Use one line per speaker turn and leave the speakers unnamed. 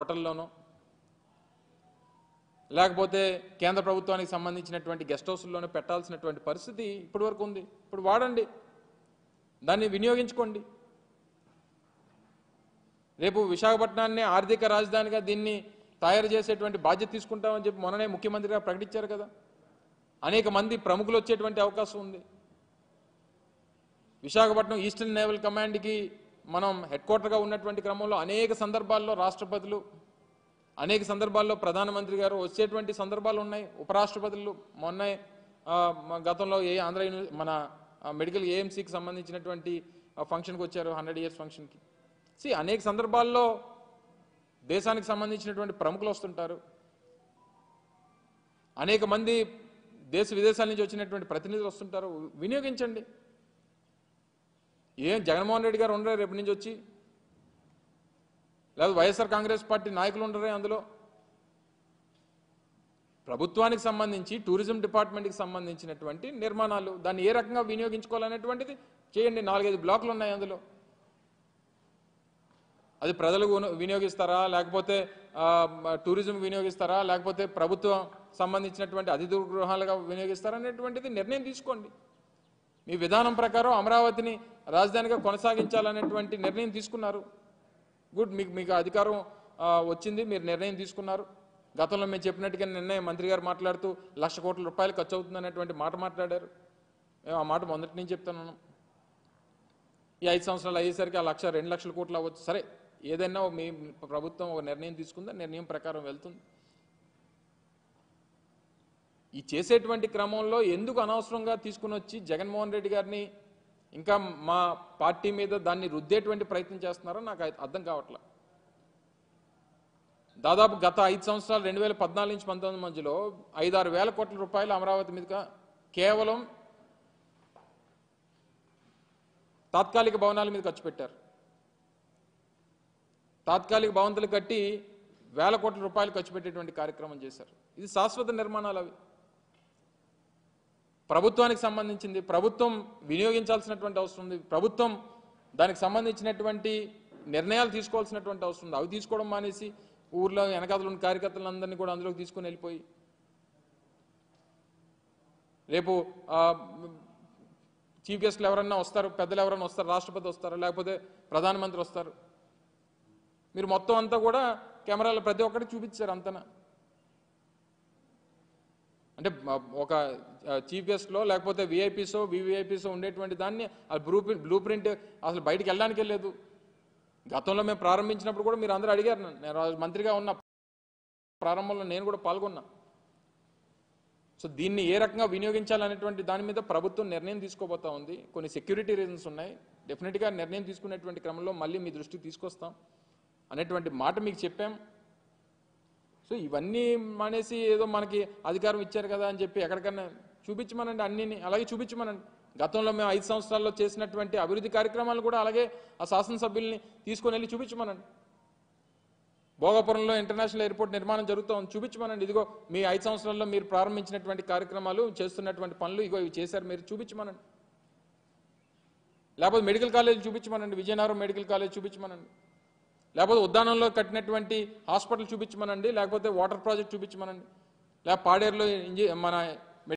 హోటల్లోనో లేకపోతే కేంద్ర ప్రభుత్వానికి సంబంధించినటువంటి గెస్ట్ హౌస్ల్లోనో పెట్టాల్సినటువంటి పరిస్థితి ఇప్పటివరకు ఉంది. ఇప్పుడు వాడండి, దాన్ని వినియోగించుకోండి. రేపు విశాఖపట్నాన్ని ఆర్థిక రాజధానిగా దీన్ని తయారు చేసేటువంటి బాధ్యత తీసుకుంటామని చెప్పి మొన్ననే ముఖ్యమంత్రి గారు ప్రకటించారు కదా. అనేక మంది ప్రముఖులు వచ్చేటువంటి అవకాశం ఉంది. విశాఖపట్నం ఈస్టర్న్ నేవల్ కమాండ్కి మనం హెడ్ క్వార్టర్గా ఉన్నటువంటి క్రమంలో అనేక సందర్భాల్లో రాష్ట్రపతులు, అనేక సందర్భాల్లో ప్రధానమంత్రి గారు వచ్చేటువంటి సందర్భాలు ఉన్నాయి. ఉపరాష్ట్రపతులు మొన్న గతంలో ఆంధ్ర మన మెడికల్ ఏఎంసీకి సంబంధించినటువంటి ఫంక్షన్కి వచ్చారు, 100 years ఫంక్షన్కి. అనేక సందర్భాల్లో దేశానికి సంబంధించినటువంటి ప్రముఖులు వస్తుంటారు. అనేక మంది దేశ విదేశాల నుంచి వచ్చినటువంటి ప్రతినిధులు వస్తుంటారు. వినియోగించండి. జగన్మోహన్ రెడ్డి గారు ఉండరే రేపు నుంచి వచ్చి, లేదా వైఎస్ఆర్ కాంగ్రెస్ పార్టీ నాయకులు ఉండరే అందులో. ప్రభుత్వానికి సంబంధించి టూరిజం డిపార్ట్మెంట్కి సంబంధించినటువంటి నిర్మాణాలు, దాన్ని ఏ రకంగా వినియోగించుకోవాలనేటువంటిది చేయండి. 4-5 బ్లాకులు ఉన్నాయి అందులో. అది ప్రజలకు వినియోగిస్తారా, లేకపోతే టూరిజం వినియోగిస్తారా, లేకపోతే ప్రభుత్వం సంబంధించినటువంటి అతిథి గృహాలుగా వినియోగిస్తారా అనేటువంటిది నిర్ణయం తీసుకోండి. మీ విధానం ప్రకారం అమరావతిని రాజధానిగా కొనసాగించాలనేటువంటి నిర్ణయం తీసుకున్నారు. గుడ్, మీకు అధికారం వచ్చింది, మీరు నిర్ణయం తీసుకున్నారు. గతంలో మేము చెప్పినట్టుగా నిర్ణయం మంత్రి గారు మాట్లాడుతూ 1,00,000 కోట్ల రూపాయలు ఖర్చు అవుతుంది అనేటువంటి మాట మాట్లాడారు. మేము ఆ మాట మొదటి నుంచి చెప్తున్నాను. ఈ 5 సంవత్సరాలు అయ్యేసరికి ఆ 1,00,000, 2 లక్షల కోట్లు అవ్వచ్చు. సరే, ఏదైనా మీ ప్రభుత్వం ఒక నిర్ణయం తీసుకుందా, నిర్ణయం ప్రకారం వెళ్తుంది. ఈ చేసేటువంటి క్రమంలో ఎందుకు అనవసరంగా తీసుకుని వచ్చి జగన్మోహన్ రెడ్డి గారిని ఇంకా మా పార్టీ మీద దాన్ని రుద్దేటువంటి ప్రయత్నం చేస్తున్నారో నాకు అర్థం కావట్లేదు. దాదాపు గత 5 సంవత్సరాలు 2014 నుంచి 2019 మధ్యలో 5-6 వేల కోట్ల రూపాయలు అమరావతి మీదుగా కేవలం తాత్కాలిక భవనాల మీద ఖర్చు పెట్టారు. తాత్కాలిక భవంతులు కట్టి వేల కోట్ల రూపాయలు ఖర్చు పెట్టేటువంటి కార్యక్రమం చేశారు. ఇది శాశ్వత నిర్మాణాలు. అవి ప్రభుత్వానికి సంబంధించింది, ప్రభుత్వం వినియోగించాల్సినటువంటి అవసరం ఉంది. ప్రభుత్వం దానికి సంబంధించినటువంటి నిర్ణయాలు తీసుకోవాల్సినటువంటి అవసరం ఉంది. అవి తీసుకోవడం మానేసి ఊర్లో వెనకాతలు ఉన్న కార్యకర్తలందరినీ కూడా అందులోకి తీసుకొని వెళ్ళిపోయి రేపు చీఫ్ గెస్ట్లు ఎవరన్నా వస్తారు, పెద్దలు ఎవరన్నా వస్తారు, రాష్ట్రపతి వస్తారు, లేకపోతే ప్రధానమంత్రి వస్తారు. మీరు మొత్తం అంతా కూడా కెమెరాలో ప్రతి ఒక్కరికి చూపించారు అంతనా. అంటే ఒక చీఫ్ గెస్ట్లో లేకపోతే విఐపీసో వివిఐపీసో ఉండేటువంటి దాన్ని ఆ బ్లూ ప్రింట్ అసలు బయటికి వెళ్ళడానికే లేదు. గతంలో మేము ప్రారంభించినప్పుడు కూడా మీరు అందరూ అడిగారు. నేను మంత్రిగా ఉన్న ప్రారంభంలో నేను కూడా పాల్గొన్నా. దీన్ని ఏ రకంగా వినియోగించాలనేటువంటి దాని మీద ప్రభుత్వం నిర్ణయం తీసుకోబోతా ఉంది. కొన్ని సెక్యూరిటీ రీజన్స్ ఉన్నాయి. డెఫినెట్గా నిర్ణయం తీసుకునేటువంటి క్రమంలో మళ్ళీ మీ దృష్టికి తీసుకొస్తాం అనేటువంటి మాట మీకు చెప్పాం. ఇవన్నీ మానేసి ఏదో మనకి అధికారం ఇచ్చారు కదా అని చెప్పి ఎక్కడికన్నా చూపించమనండి, అన్నిని అలాగే చూపించమనండి. గతంలో మేము 5 సంవత్సరాల్లో చేసినటువంటి అభివృద్ధి కార్యక్రమాలు కూడా అలాగే ఆ శాసనసభ్యుల్ని తీసుకొని వెళ్ళి చూపించమనండి. భోగాపురంలో ఇంటర్నేషనల్ ఎయిర్పోర్ట్ నిర్మాణం జరుగుతోంది, చూపించమనండి. ఇదిగో మీ 5 సంవత్సరాల్లో మీరు ప్రారంభించినటువంటి కార్యక్రమాలు, చేస్తున్నటువంటి పనులు ఇగో ఇవి చేశారు, మీరు చూపించమనండి. లేకపోతే మెడికల్ కాలేజ్ చూపించమనండి, విజయనగరం మెడికల్ కాలేజ్ చూపించమనండి. లేకపోతే ఉద్యానంలో కట్టినటువంటి హాస్పిటల్ చూపించమనండి, లేకపోతే వాటర్ ప్రాజెక్ట్ చూపించమనండి, లేకపోతే పాడేరులో మన